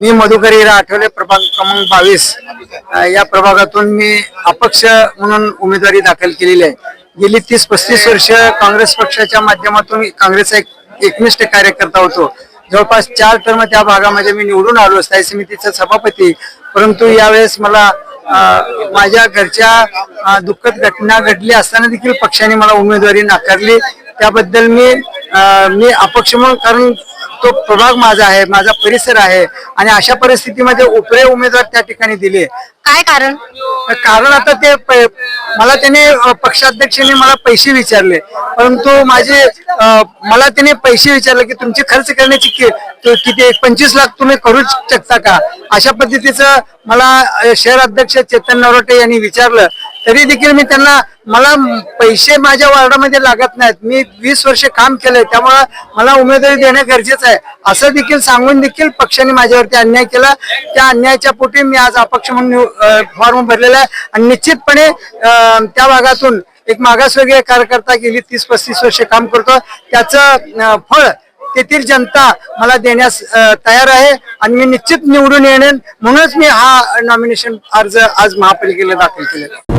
मी मधुकर हिरा आठवले प्रभाग क्रमांक 22 या प्रभागातून मी अपक्ष म्हणून उमेदवारी दाखल केलेली आहे। गेली 30-35 वर्ष काँग्रेस पक्षाच्या माध्यमातून काँग्रेसचा एकनिष्ठ कार्यकर्ता होतो। जवळपास 4 टर्म त्या भागामध्ये मी निवडून आलो, स्थायी समितीचा सभापती। परंतु यावेळेस मला माझ्या घरच्या दुःखद घटना घडली असताना देखील पक्षाने मला उमेदवारी नाकारली। त्याबद्दल मी अपक्ष म्हणून, कारण तो प्रभाग माझा आहे, माझा परिसर आहे आणि अशा परिस्थितीमध्ये उपरे उमेदवार त्या ठिकाणी दिले। काय कारण? कारण आता ते मला त्याने पक्षाध्यक्षाने मला पैसे विचारले, परंतु मला त्याने पैसे विचारले की तुमची खर्च करण्याची किती 25 लाख तुम्ही करू शकता का, अशा पद्धतीचं मला शहर अध्यक्ष चेतन नरोटे यांनी विचारलं। तरी देखील मी त्यांना, मला पैसे माझ्या वार्डामध्ये लागत नाहीत, मी 20 वर्ष काम केलंय, त्यामुळे मला उमेदवारी देणं गरजेचं आहे असं देखील सांगून देखील पक्षाने माझ्यावरती अन्याय केला। त्या अन्यायाच्या पोटी मी आज अपक्ष म्हणून फॉर्म भरलेला आहे आणि निश्चितपणे त्या भागातून एक मागासवर्गीय कार्यकर्ता गेली 30-35 वर्ष काम करतो, त्याचं फळ तेथील जनता मला देण्यास तयार आहे आणि मी निश्चित निवडून येणार। म्हणूनच मी हा नॉमिनेशन अर्ज आज महापालिकेला दाखल केलेला आहे।